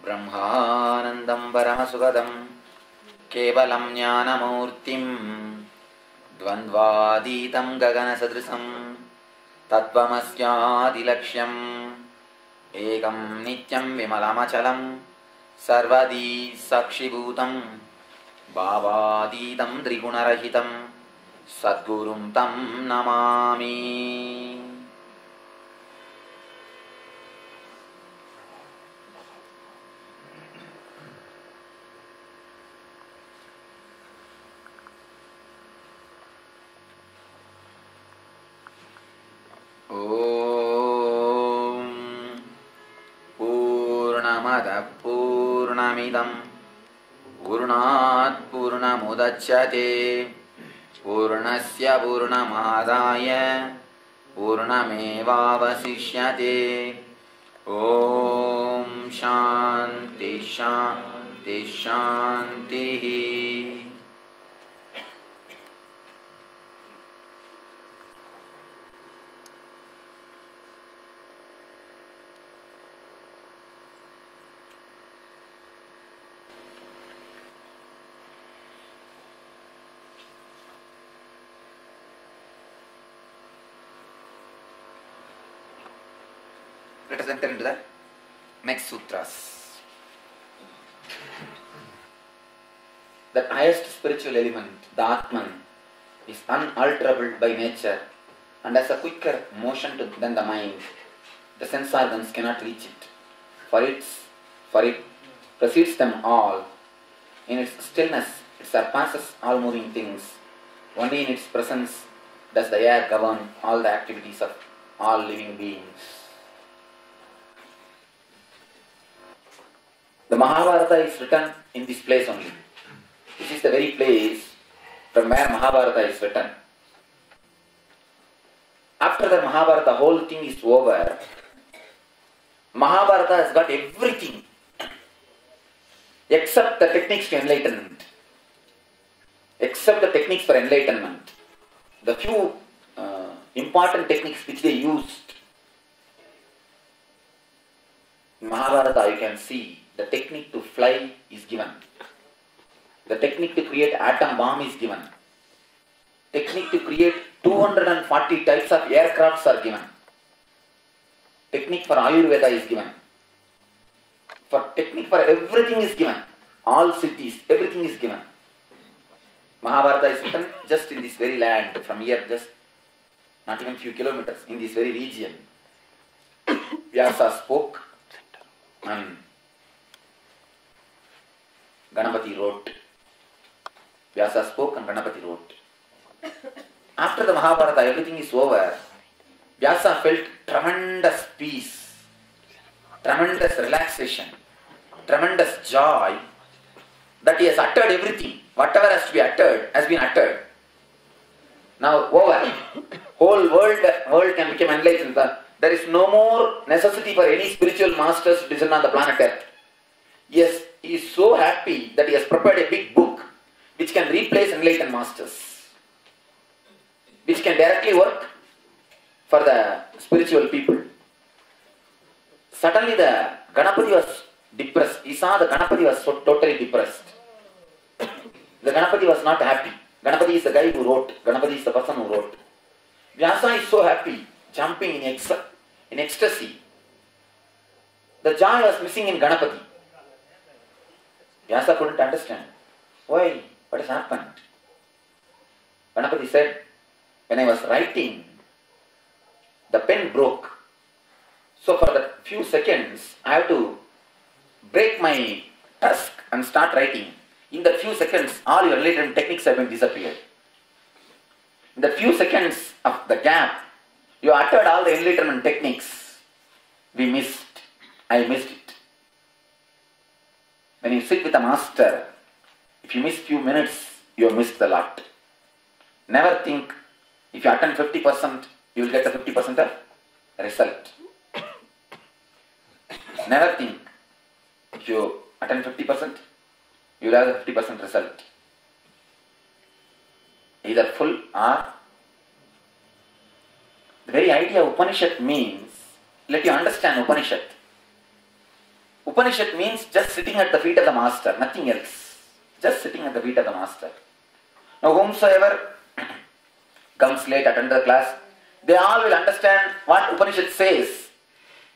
ब्रह्मानन्दं परमसुखदं केवलं ज्ञानमूर्तिं द्वन्द्वातीतं गगनसदृशं तत्त्वमस्यादिलक्ष्यम् एकं नित्यं विमलमचलं सर्वदी साक्षिभूतं भावातीतं त्रिगुणरहितं सद्गुरुं तं नमामि। ॐ पूर्णमदः पूर्णमिदं पूर्णात् पूर्णमुदच्यते पूर्णस्य पूर्णमादाय पूर्णमेवावशिष्यते। ॐ शान्ति शान्ति शान्तिः। Let us enter into the next sutras. The highest spiritual element, the Atman, is unalterable by nature and has a quicker motion than the mind. The sense organs cannot reach it. For it precedes them all. In its stillness, it surpasses all moving things. Only in its presence does the air govern all the activities of all living beings. The Mahabharata is written in this place only. This is the very place from where Mahabharata is written. After the Mahabharata, the whole thing is over. Mahabharata has got everything except the techniques to enlightenment. Except the techniques for enlightenment. The few important techniques which they used. In Mahabharata, you can see the technique to fly is given. The technique to create atom bomb is given. Technique to create 240 types of aircrafts are given. Technique for Ayurveda is given. Technique for everything is given. All cities, everything is given. Mahabharata is written just in this very land, from here just not even few kilometers, in this very region. Vyasa spoke and Ganapati wrote. Vyasa spoke and Ganapati wrote. After the Mahabharata, everything is over. Vyasa felt tremendous peace, tremendous relaxation, tremendous joy that he has uttered everything. Whatever has to be uttered has been uttered. Now over. Whole world can become enlightened. There is no more necessity for any spiritual masters to descend on the planet Earth. Yes, he is so happy that he has prepared a big book which can replace enlightened masters, which can directly work for the spiritual people. Suddenly the Ganapati was depressed. He saw the Ganapati was so totally depressed. The Ganapati was not happy. Ganapati is the guy who wrote. Ganapati is the person who wrote. Vyasa is so happy, jumping in ecstasy. The joy was missing in Ganapati. Vyasa couldn't understand. Why? What has happened? Ganapati said, when I was writing, the pen broke. So for the few seconds, I have to break my task and start writing. In the few seconds, all your enlightenment techniques have been disappeared. In the few seconds of the gap, you uttered all the enlightenment techniques. I missed it. When you sit with a master, if you miss few minutes, you have missed the lot. Never think, if you attend 50%, you will get the 50% of result. Never think, if you attend 50%, you will have the 50% result. Either full or... The very idea of Upanishad means, let you understand Upanishad. Upanishad means just sitting at the feet of the master, nothing else. Just sitting at the feet of the master. Now whomsoever comes late, attend the class, they all will understand what Upanishad says,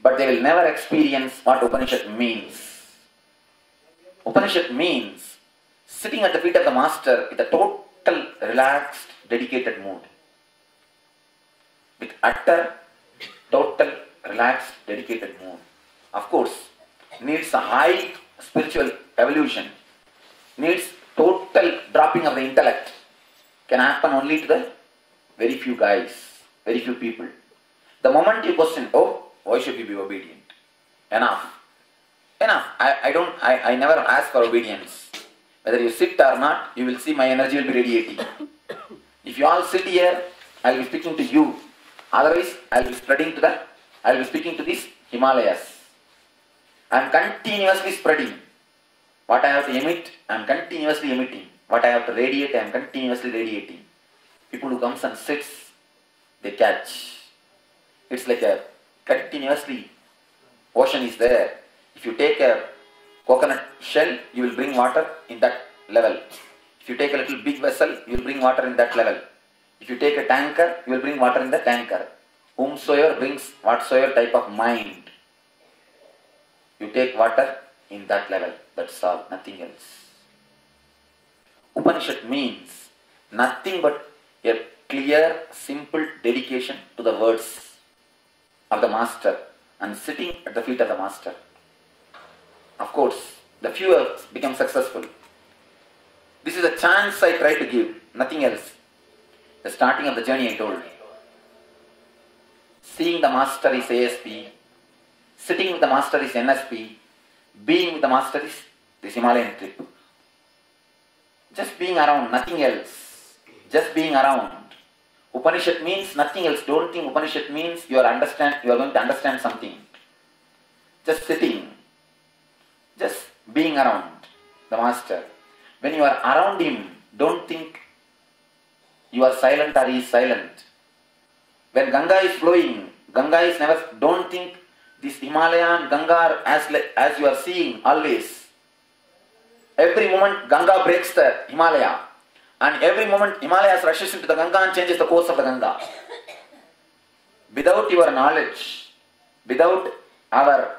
but they will never experience what Upanishad means. Upanishad means sitting at the feet of the master with a total relaxed, dedicated mood. With utter, total, relaxed, dedicated mood. Of course, needs a high spiritual evolution, needs total dropping of the intellect. Can happen only to the very few guys, very few people. The moment you question, oh, why should we be obedient? Enough. Enough. I never ask for obedience. Whether you sit or not, you will see my energy will be radiating. If you all sit here, I will be speaking to you. Otherwise, I will be speaking to these Himalayas. I am continuously spreading. What I have to emit, I am continuously emitting. What I have to radiate, I am continuously radiating. People who comes and sits, they catch. It's like a continuously, ocean is there. If you take a coconut shell, you will bring water in that level. If you take a little big vessel, you will bring water in that level. If you take a tanker, you will bring water in the tanker. Whomsoever brings whatsoever type of mind, you take water in that level. That's all, nothing else. Upanishad means nothing but a clear, simple dedication to the words of the master and sitting at the feet of the master. Of course, the few become successful. This is a chance I try to give, nothing else. The starting of the journey I told. Seeing the master is ASP, sitting with the master is NSP, being with the master is this Himalayan trip. Just being around, nothing else. Just being around. Upanishad means nothing else. Don't think Upanishad means you are going to understand something. Just sitting. Just being around the master. When you are around him, don't think you are silent or he is silent. When Ganga is flowing, Ganga is never, don't think this Himalayan Ganga are as you are seeing always. Every moment Ganga breaks the Himalaya, and every moment Himalayas rushes into the Ganga and changes the course of the Ganga. Without your knowledge, without our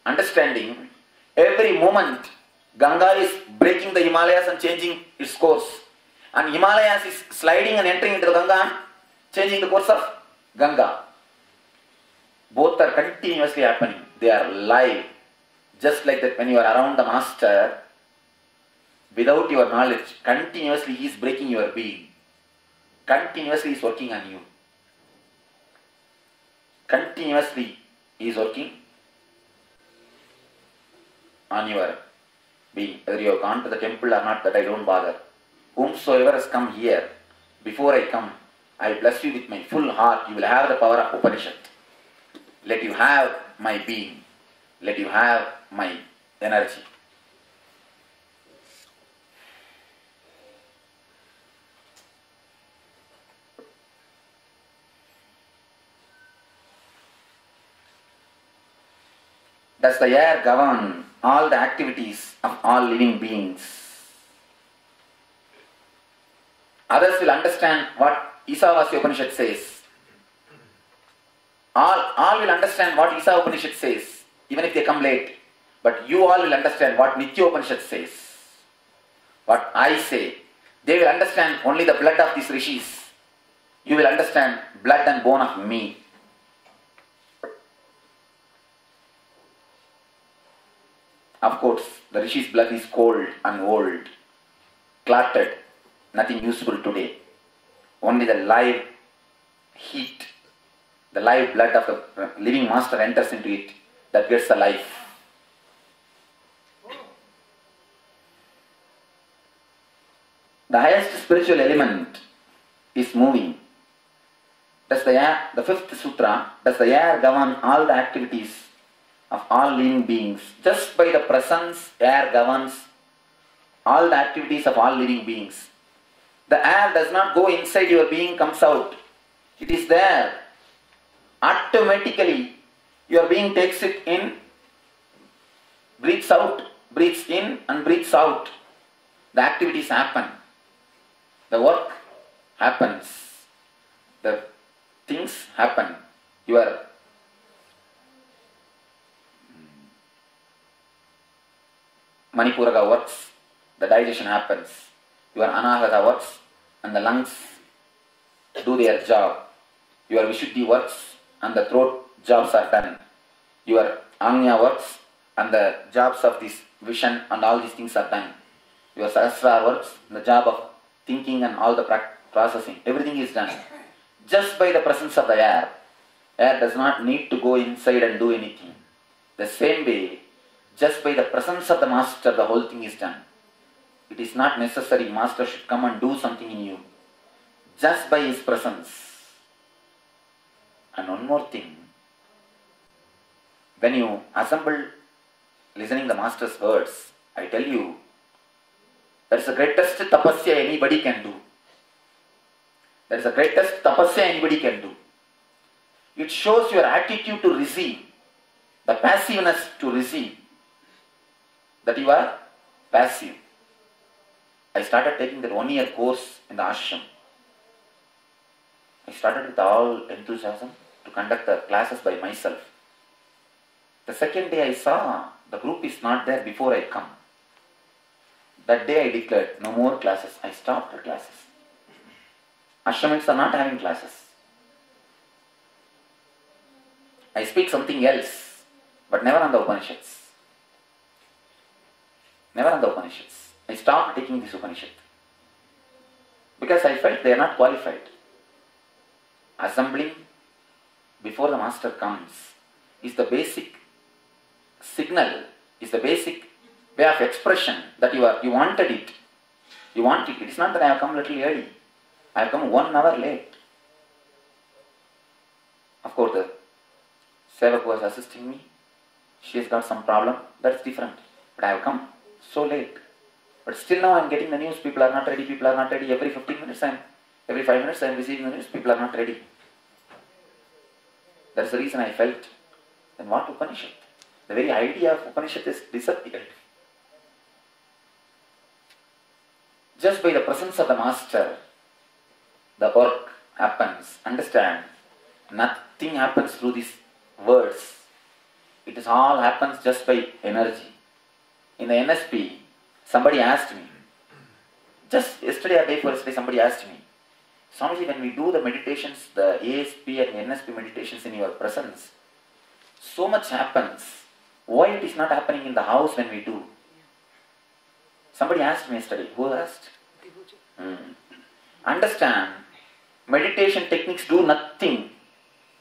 understanding, every moment Ganga is breaking the Himalayas and changing its course. And Himalayas is sliding and entering into the Ganga and changing the course of Ganga. Both are continuously happening. They are live. Just like that, when you are around the master, without your knowledge, continuously he is breaking your being. Continuously he is working on you. Continuously he is working on your being. Whether you have gone to the temple or not, that I don't bother. Whomsoever has come here, before I come, I bless you with my full heart. You will have the power of Upanishad. Let you have my being. Let you have my energy. Does the air govern all the activities of all living beings? Others will understand what Isavasya Upanishad says. All will understand what Isa Upanishad says, even if they come late. But you all will understand what Nitya Upanishad says. What I say. They will understand only the blood of these rishis. You will understand blood and bone of me. Of course, the rishi's blood is cold and old, clotted, nothing useful today. Only the live heat, the live blood of the living master enters into it, that gets the life. The highest spiritual element is moving. Does the fifth sutra, does the air govern all the activities of all living beings? Just by the presence, air governs all the activities of all living beings. The air does not go inside your being, comes out. It is there. Automatically, your being takes it in breathes out, breathes in and breathes out. The activities happen. The work happens. The things happen. Your Manipuraga works, the digestion happens. Your Anahata works and the lungs do their job. Your Vishuddhi works and the throat jobs are done. Your Anya works and the jobs of this vision and all these things are done. Your Sahasrara works, the job of thinking and all the processing, everything is done. Just by the presence of the air. Air does not need to go inside and do anything. The same way, just by the presence of the Master, the whole thing is done. It is not necessary Master should come and do something in you. Just by his presence. And one more thing. When you assemble listening the Master's words, I tell you, that is the greatest tapasya anybody can do. That is the greatest tapasya anybody can do. It shows your attitude to receive, the passiveness to receive, that you are passive. I started taking that 1 year course in the ashram. I started with all enthusiasm to conduct the classes by myself. The second day I saw the group is not there before I come. That day I declared, no more classes. I stopped the classes. Ashramites are not having classes. I speak something else, but never on the Upanishads. Never on the Upanishads. I stopped taking this Upanishad. Because I felt they are not qualified. Assembling before the Master comes is the basic signal, is the basic way of expression that you wanted it. You want it. It is not that I have come a little early. I have come 1 hour late. Of course, the Sevak who was assisting me, she has got some problem. That's different. But I have come so late. But still now I am getting the news. People are not ready. People are not ready. Every 15 minutes, every 5 minutes I am receiving the news. People are not ready. That's the reason I felt. Then what Upanishad? The very idea of Upanishad is disappeared. Just by the presence of the Master, the work happens. Understand? Nothing happens through these words. It is all happens just by energy. In the NSP, somebody asked me, just yesterday or day before yesterday, somebody asked me, Swamiji, when we do the meditations, the ASP and NSP meditations in your presence, so much happens. Why it is not happening in the house when we do? Somebody asked me yesterday. Who asked? Understand, meditation techniques do nothing.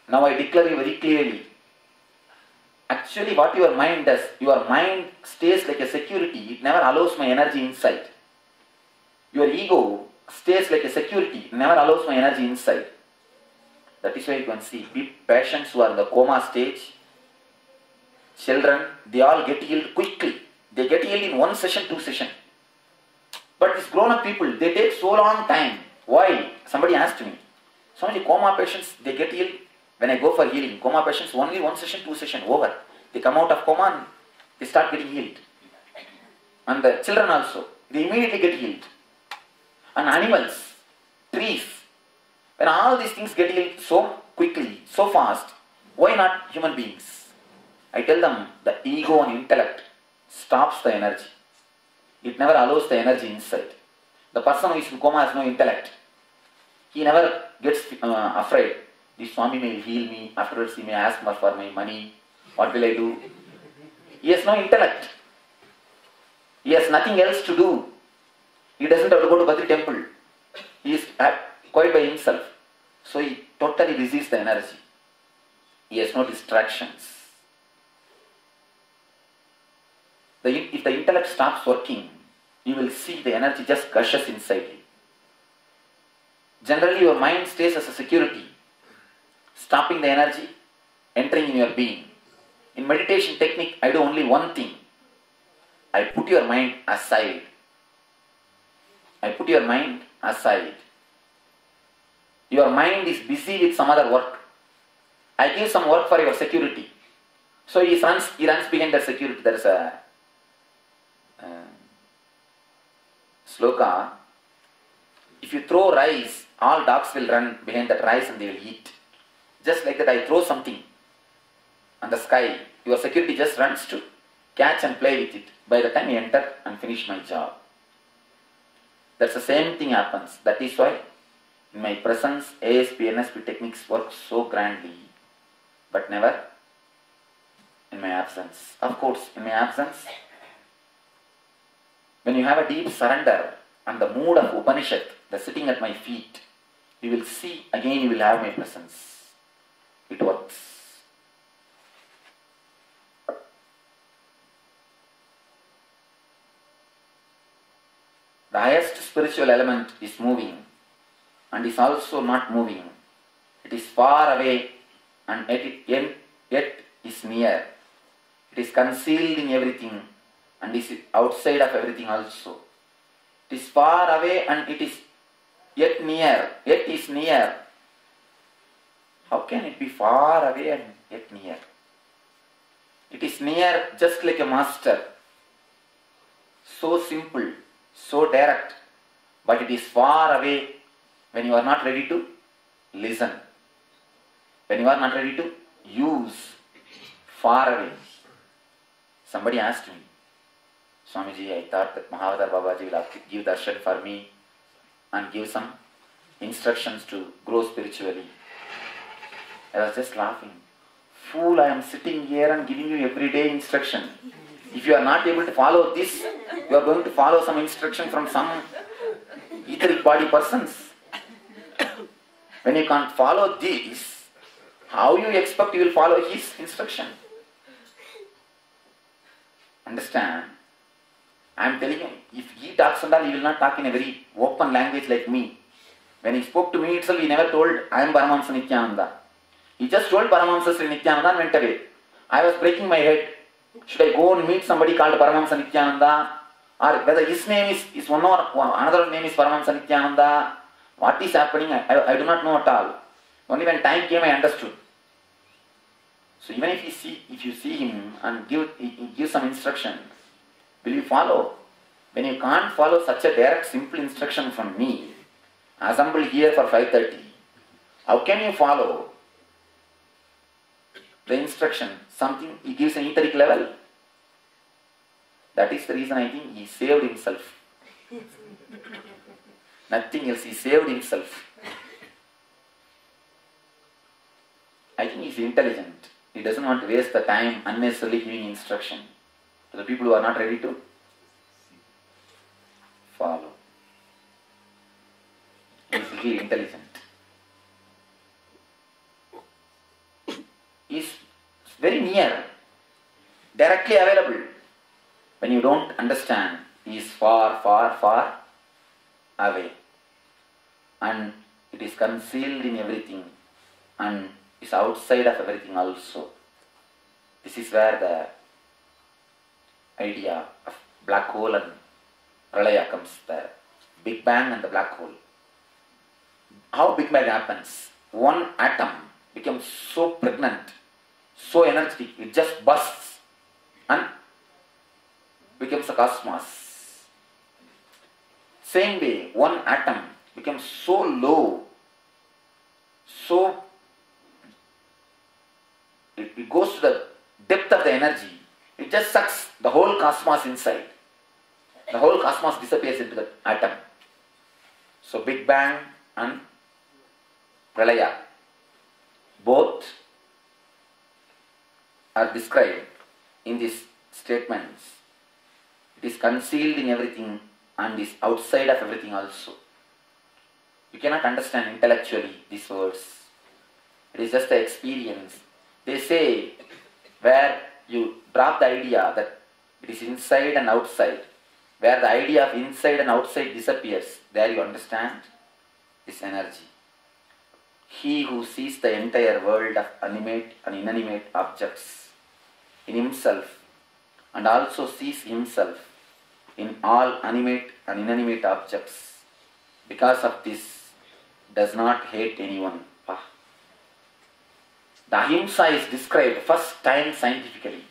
Now I declare you very clearly. Actually what your mind does, your mind stays like a security. It never allows my energy inside. Your ego stays like a security. It never allows my energy inside. That is why you can see patients who are in the coma stage, children, they all get healed quickly. They get healed in 1 session, 2 sessions. But these grown-up people, they take so long time. Why? Somebody asked me. So many coma patients, they get healed. When I go for healing, coma patients, only 1 session, 2 sessions, over. They come out of coma and they start getting healed. And the children also, they immediately get healed. And animals, trees, when all these things get healed so quickly, so fast, why not human beings? I tell them, the ego and intellect stops the energy. It never allows the energy inside. The person who is in coma has no intellect. He never gets afraid. This Swami may heal me, afterwards he may ask me for my money. What will I do? He has no intellect. He has nothing else to do. He doesn't have to go to Badri temple. He is quite by himself. So he totally resists the energy. He has no distractions. If the intellect stops working, you will see the energy just gushes inside you. Generally your mind stays as a security, stopping the energy, entering in your being. In meditation technique, I do only one thing. I put your mind aside. I put your mind aside. Your mind is busy with some other work. I give some work for your security. So he runs behind the security. There is a sloka, if you throw rice, all dogs will run behind that rice and they will eat. Just like that, I throw something on the sky, your security just runs to catch and play with it. By the time you enter and finish my job. That's the same thing happens. That is why in my presence, ASP, NSP techniques work so grandly, but never in my absence. Of course, in my absence, when you have a deep surrender and the mood of Upanishad, the sitting at my feet, you will see, again you will have my presence. It works. The highest spiritual element is moving and is also not moving. It is far away and yet is near. It is concealed in everything and is outside of everything also. It is far away and it is yet near, yet is near. How can it be far away and yet near? It is near just like a master. So simple, so direct, but it is far away when you are not ready to listen. When you are not ready to use, far away. Somebody asked me, Swamiji, I thought that Mahavatar Babaji will give darshan for me and give some instructions to grow spiritually. I was just laughing. Fool, I am sitting here and giving you everyday instruction. If you are not able to follow this, you are going to follow some instruction from some etheric body persons. When you can't follow this, how you expect you will follow his instruction? Understand? I am telling you, if he talks and all, he will not talk in a very open language like me. When he spoke to me itself, he never told, I am Paramahamsa Nityananda. He just told Paramahamsa Sri Nityananda and went away. I was breaking my head. Should I go and meet somebody called Paramahamsa Nityananda? Or whether his name is one or another name is Paramahamsa Nityananda? What is happening? I do not know at all. Only when time came I understood. So even if you see him and give some instruction, will you follow? When you can't follow such a direct, simple instruction from me, assemble here for 5:30, how can you follow the instruction? Something he gives an etheric level. That is the reason I think he saved himself. Nothing else, he saved himself. I think he is intelligent. He doesn't want to waste the time unnecessarily giving instruction to the people who are not ready to follow. He is really intelligent. He is very near, directly available. When you don't understand, he is far, far, far away. And it is concealed in everything and is outside of everything also. This is where the idea of black hole and pralaya comes, the Big Bang and the black hole. How Big Bang happens? One atom becomes so pregnant, so energetic, it just bursts and becomes a cosmos. Same way, one atom becomes so low, so it goes to the depth of the energy, it just sucks the whole cosmos inside. The whole cosmos disappears into the atom. So Big Bang and Pralaya, both are described in these statements. It is concealed in everything and is outside of everything also. You cannot understand intellectually these words. It is just the experience. They say where you drop the idea that it is inside and outside, where the idea of inside and outside disappears, there you understand this energy. He who sees the entire world of animate and inanimate objects in himself and also sees himself in all animate and inanimate objects, because of this does not hate anyone. The ahimsa is described first time scientifically.